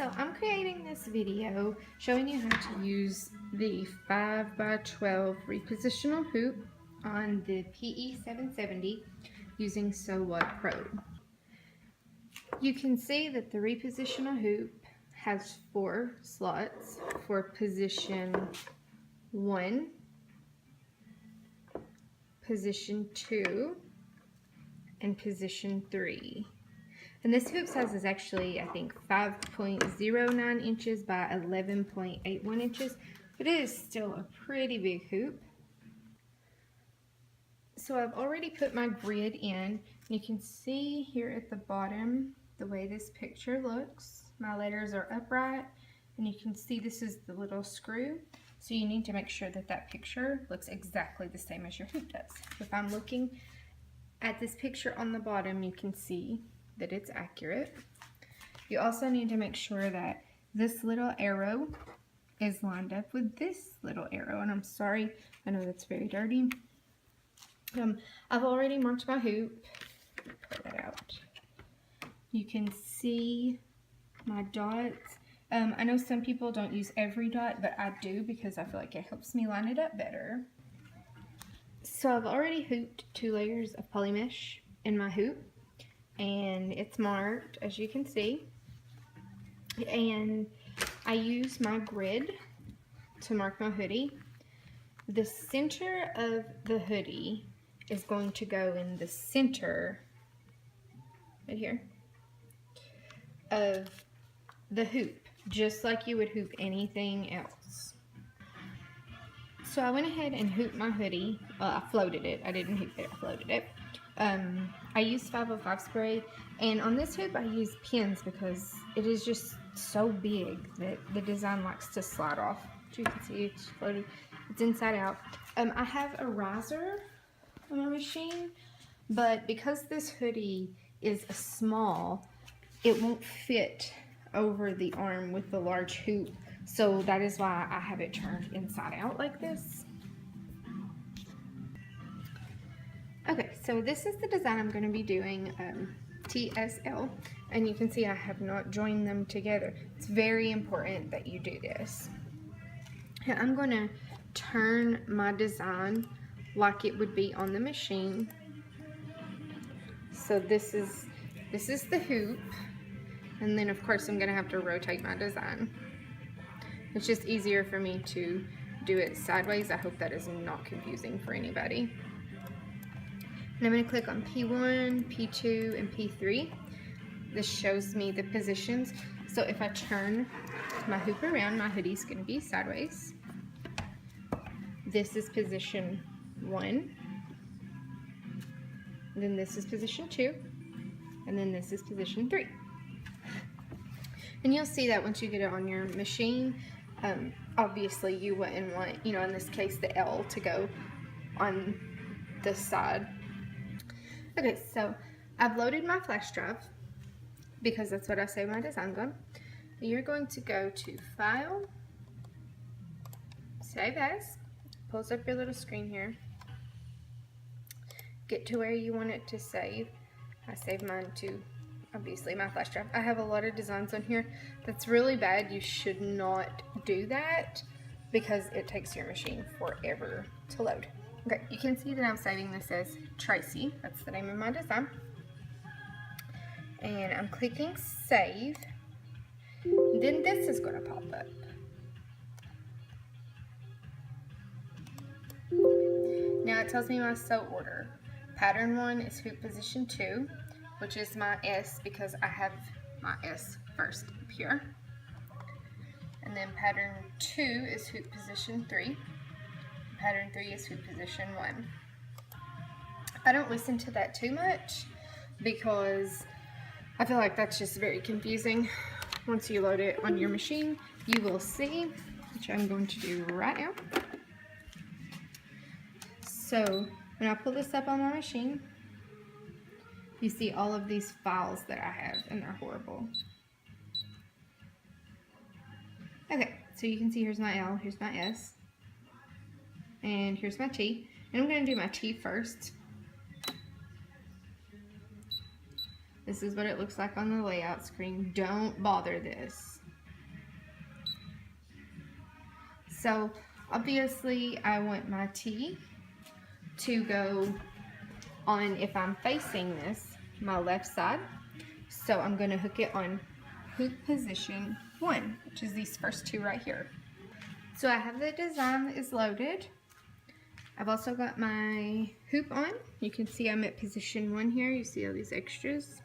So I'm creating this video showing you how to use the 5x12 repositional hoop on the PE770 using So What Pro. You can see that the repositional hoop has 4 slots for position 1, position 2, and position 3. And this hoop size is actually, I think, 5.09 inches by 11.81 inches, but it is still a pretty big hoop. So I've already put my grid in. You can see here at the bottom the way this picture looks. My letters are upright, and you can see this is the little screw. So you need to make sure that that picture looks exactly the same as your hoop does. If I'm looking at this picture on the bottom, you can see that it's accurate. You also need to make sure that this little arrow is lined up with this little arrow, and I'm sorry, I know that's very dirty. I've already marked my hoop. Pull that out. You can see my dots. I know some people don't use every dot, but I do because I feel like it helps me line it up better. So I've already hooped 2 layers of poly mesh in my hoop, and it's marked, as you can see. And I use my grid to mark my hoodie. The center of the hoodie is going to go in the center, right here, of the hoop, just like you would hoop anything else. So I went ahead and hooped my hoodie. Well, I floated it. I didn't hoop it, I floated it. I used 505 spray, and on this hoop I use pins because it is just so big that the design likes to slide off. As you can see, it's floated. It's inside out. I have a riser on my machine, but because this hoodie is a small, it won't fit over the arm with the large hoop, so that is why I have it turned inside out like this. Okay, so this is the design I'm going to be doing, TSL, and you can see I have not joined them together. It's very important that you do this. And I'm going to turn my design like it would be on the machine. So this is the hoop, and then of course I'm going to have to rotate my design. It's just easier for me to do it sideways. I hope that is not confusing for anybody. And I'm going to click on P1, P2, and P3. This shows me the positions. So if I turn my hoop around, my hoodie's going to be sideways. This is position 1. Then this is position 2. And then this is position 3. And you'll see that once you get it on your machine. Obviously you wouldn't want, in this case, the L to go on this side. Okay, so I've loaded my flash drive because that's what I save my designs on. You're going to go to File, Save As, pulls up your little screen here. Get to where you want it to save. I save mine to, obviously, my flash drive. I have a lot of designs on here. That's really bad. You should not do that because it takes your machine forever to load. Okay, you can see that I'm saving this as Tracy. That's the name of my design. And I'm clicking Save. Then this is going to pop up. Now it tells me my sew order. Pattern 1 is hoop position 2, which is my S because I have my S first up here. And then pattern 2 is hoop position 3. Pattern 3 is hoop position 1. I don't listen to that too much because I feel like that's just very confusing. Once you load it on your machine, you will see, which I'm going to do right now. So when I pull this up on my machine, you see all of these files that I have, and they're horrible. Okay, so you can see here's my L, here's my S, and here's my T. And I'm going to do my T first. This is what it looks like on the layout screen. Don't bother this. So obviously I want my T to go on, if I'm facing this, my left side. So I'm going to hook it on hook position 1, which is these first two right here. So I have the design that is loaded. I've also got my hoop on. You can see I'm at position 1 here. You see all these extras.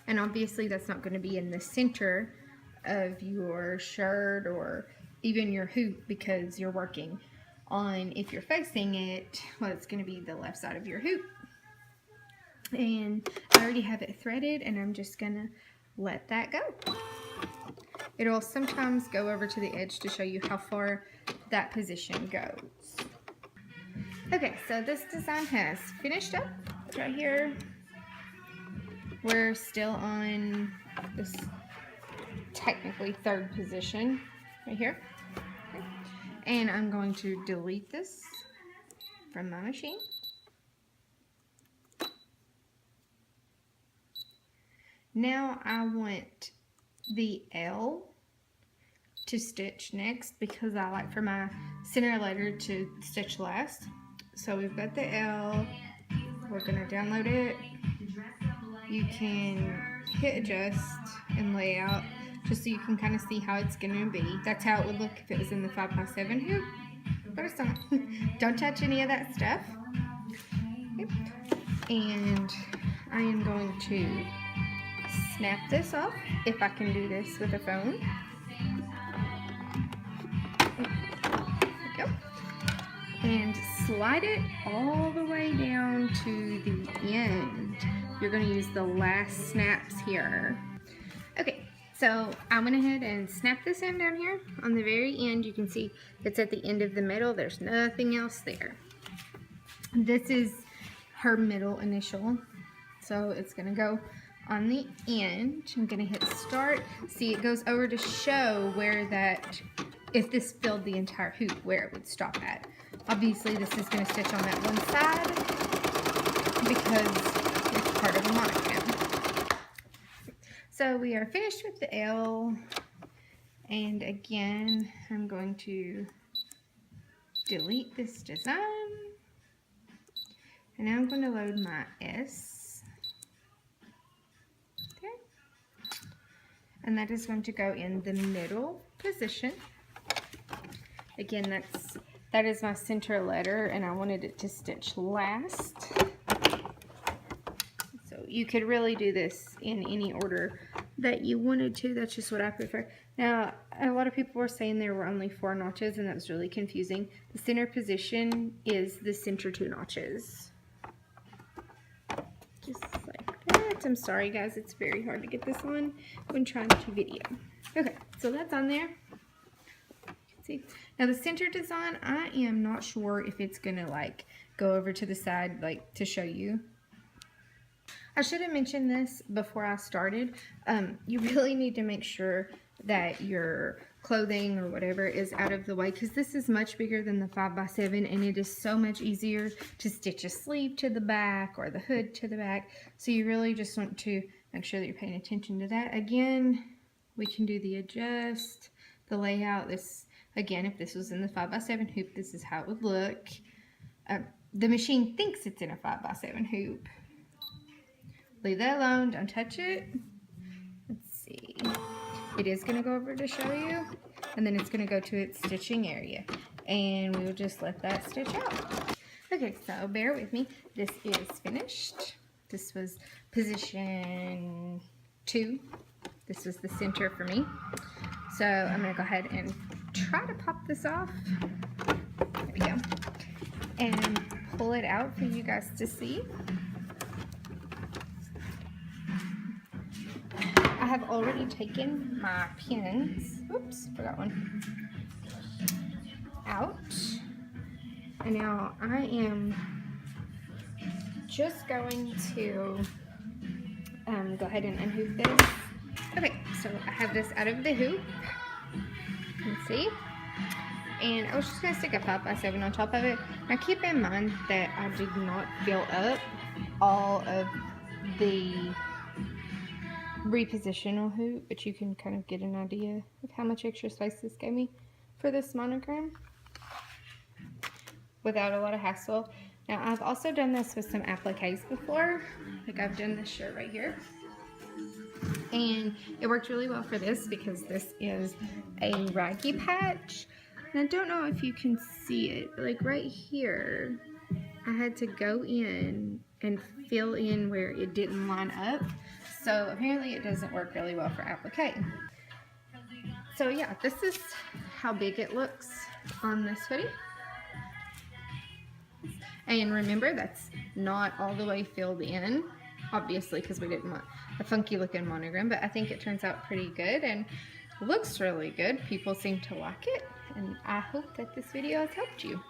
And obviously that's not going to be in the center of your shirt or even your hoop, because you're working on, if you're facing it, well, it's going to be the left side of your hoop. And I already have it threaded, and I'm just going to let that go. It'll sometimes go over to the edge to show you how far that position goes. Okay, so this design has finished up right here. We're still on this technically third position right here. Okay. And I'm going to delete this from my machine. Now I want the L to stitch next, because I like for my center letter to stitch last. So we've got the L. We're going to download it. You can hit adjust and layout just so you can kind of see how it's going to be. That's how it would look if it was in the 5x7 hoop, but it's not. Don't touch any of that stuff. Yep. And I am going to snap this off, if I can do this with a phone. There we go. And slide it all the way down to the end. You're going to use the last snaps here. Okay, so I went ahead and snapped this in down here. On the very end, you can see it's at the end of the middle. There's nothing else there. This is her middle initial, so it's going to go on the end. I'm going to hit start. See, it goes over to show where that, if this filled the entire hoop, where it would stop at. Obviously, this is going to stitch on that one side because it's part of the monogram. So we are finished with the L, and again, I'm going to delete this design, and now I'm going to load my S. And that is going to go in the middle position. Again, that is my center letter, and I wanted it to stitch last. So you could really do this in any order that you wanted to. That's just what I prefer. Now, a lot of people were saying there were only 4 notches, and that was really confusing. The center position is the center 2 notches. Just like that. I'm sorry guys, it's very hard to get this on when trying to video. Okay, so that's on there. You can see. Now the center design, I am not sure if it's gonna like go over to the side like to show you. I should have mentioned this before I started. You really need to make sure that your clothing or whatever is out of the way, because this is much bigger than the 5x7, and it is so much easier to stitch a sleeve to the back or the hood to the back. So you really just want to make sure that you're paying attention to that. Again, we can do the adjust, the layout. This, again, if this was in the 5x7 hoop, this is how it would look. The machine thinks it's in a 5x7 hoop. Leave that alone, don't touch it. Let's see. It is going to go over to show you, and then it's going to go to its stitching area, and we'll just let that stitch out. Okay, so bear with me. This is finished. This was position 2. This was the center for me. So I'm going to go ahead and try to pop this off. There we go. And pull it out for you guys to see. I have already taken my pins, oops, forgot one, out, and now I am just going to go ahead and unhoop this. Okay, so I have this out of the hoop, you can see, and I was just going to stick a 5x7 on top of it. Now keep in mind that I did not fill up all of the repositional hoop, but you can kind of get an idea of how much extra space this gave me. for this monogram without a lot of hassle. Now I've also done this with some appliques before, like I've done this shirt right here, and it worked really well for this because this is a raggy patch, and I don't know if you can see it, but like right here I had to go in and fill in where it didn't line up, so apparently it doesn't work really well for applique. So yeah, this is how big it looks on this hoodie. And remember, that's not all the way filled in, obviously, because we didn't want a funky looking monogram, but I think it turns out pretty good and looks really good. People seem to like it, and I hope that this video has helped you.